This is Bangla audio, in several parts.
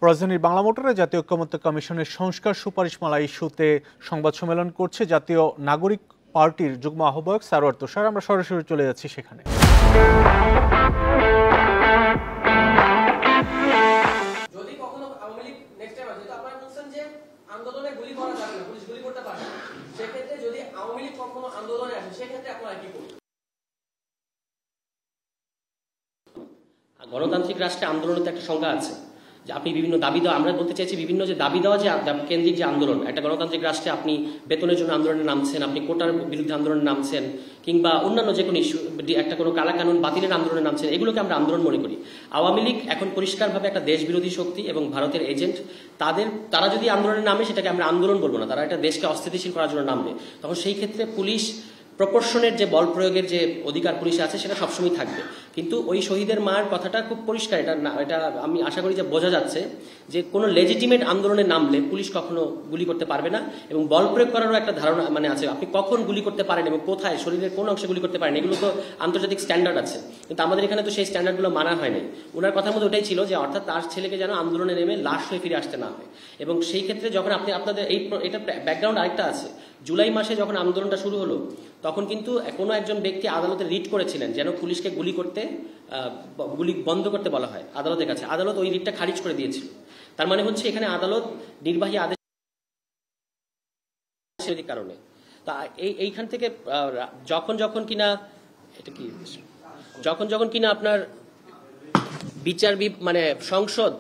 রাজধানীর বাংলা মোটরে জাতীয় ঐকমত্য কমিশনের সংস্কার সুপারিশমালা ইস্যুতে সংবাদ সম্মেলন করছে জাতীয় নাগরিক পার্টির যুগ্ম আহ্বায়ক সারোয়ার তুষার। আমরা সরাসরি চলে যাচ্ছি সেখানে। যদি কখনো আওয়ামী লীগ নেক্সট টাইম আসে, তো আপনারা বলছেন যে আন্দোলনে গুলি করা যাবে না, পুলিশ গুলি করতে পারে না, সেক্ষেত্রে যদি আওয়ামী লীগ কখনো আন্দোলনে আসে সেক্ষেত্রে আপনারা কি করবেন? গণতান্ত্রিক রাষ্ট্রে আন্দোলনের তো একটা সংজ্ঞা আছে যে আপনি বিভিন্ন দাবি দেওয়া, আমরা বলতে চাইছি বিভিন্ন যে দাবি দেওয়া যে কেন্দ্রিক যে আন্দোলন, একটা গণতান্ত্রিক রাষ্ট্রে আপনি বেতনের জন্য আন্দোলনে নামছেন, আপনি কোটার বিরুদ্ধে আন্দোলনে নামছেন, কিংবা অন্যান্য যে কোনো ইস্যু, একটা কোনো কালাকানুন বাতিলের আন্দোলনে নামছেন, এগুলোকে আমরা আন্দোলন মনে করি। আওয়ামী লীগ এখন পরিষ্কারভাবে একটা দেশ বিরোধী শক্তি এবং ভারতের এজেন্ট। তারা যদি আন্দোলনে নামে সেটাকে আমরা আন্দোলন বলবো না, তারা একটা দেশকে অস্থিতিশীল করার জন্য নামবে। তখন সেই ক্ষেত্রে পুলিশ প্রপোর্শনের যে বল প্রয়োগের যে অধিকার পুলিশে আছে সেটা সবসময় থাকবে। কিন্তু ওই শহীদের মার কথাটা খুব পরিষ্কার, এটা আমি আশা করি যে বোঝা যাচ্ছে যে কোনো লেজিটিমেট আন্দোলনে নামলে পুলিশ কখনো গুলি করতে পারবে না, এবং বল প্রয়োগ করারও একটা ধারণা আছে আপনি কখন গুলি করতে পারেন এবং কোথায়, শরীরের কোন অংশে গুলি করতে পারেন, এগুলো তো আন্তর্জাতিক স্ট্যান্ডার্ড আছে। কিন্তু আমাদের এখানে তো সেই স্ট্যান্ডার্ডগুলো মানা হয় নাই। ওনার কথার মধ্যে ওটাই ছিল যে অর্থাৎ তার ছেলেকে যেন আন্দোলনে নেমে লাশ হয়ে ফিরে আসতে না হয়। এবং সেই ক্ষেত্রে যখন আপনাদের এটা ব্যাকগ্রাউন্ড আরেকটা আছে, জুলাই মাসে যখন আন্দোলনটা শুরু হলো তখন কিন্তু কোনো একজন ব্যক্তি আদালতে রিট করেছিলেন যেন পুলিশকে গুলি বন্ধ করতে বলা হয় আদালতের কাছে। আদালত ওই রিটটা খারিজ করে দিয়েছিল। তার মানে হচ্ছে এখানে আদালত নির্বাহী আদেশের কারণে। তা এইখান থেকে যখন কিনা আপনার সংসদ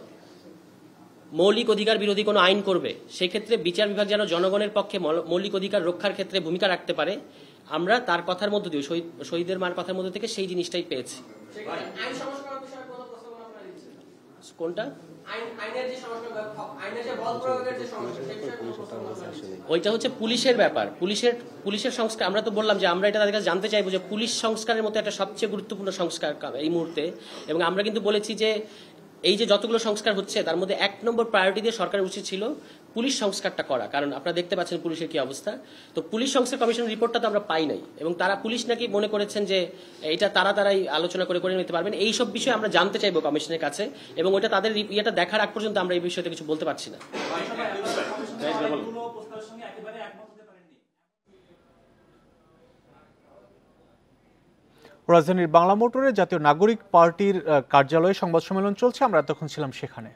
মৌলিক অধিকার বিরোধী কোনো আইন করবে, সেক্ষেত্রে বিচার বিভাগ যেন জনগণের পক্ষে মৌলিক অধিকার রক্ষার ক্ষেত্রে ভূমিকা রাখতে পারে, আমরা তার কথার মধ্যে দিয়ে শহীদের মার কথার মধ্যে থেকে সেই জিনিসটাই পেয়েছি। কোনটা? ওইটা হচ্ছে পুলিশের ব্যাপার, পুলিশের সংস্কার। আমরা তো বললাম যে আমরা এটা তাদের কাছে জানতে চাইবো যে পুলিশ সংস্কারের মতো একটা সবচেয়ে গুরুত্বপূর্ণ সংস্কার এই মুহূর্তে। এবং আমরা কিন্তু বলেছি যে এই যে যতগুলো সংস্কার হচ্ছে তার মধ্যে 1 নম্বর প্রায়োরিটি দিয়ে সরকারের উচিত ছিল পুলিশ সংস্কারটা করা, কারণ আপনারা দেখতে পাচ্ছেন পুলিশের কি অবস্থা। তো পুলিশ সংস্কার কমিশনের রিপোর্টটা তো আমরা পাই নাই, এবং তারা পুলিশ নাকি মনে করেছেন যে এটা তারাই আলোচনা করে নিতে পারবেন। এই সব বিষয়ে আমরা জানতে চাইবো কমিশনের কাছে, এবং ওটা তাদের ইয়েটা দেখার আগ পর্যন্ত আমরা এই বিষয়টা কিছু বলতে পারছি না। রাজধানীর বাংলা মোটরে জাতীয় নাগরিক পার্টির কার্যালয়ে সংবাদ সম্মেলন চলছে। আমরা এতক্ষণ ছিলাম সেখানে।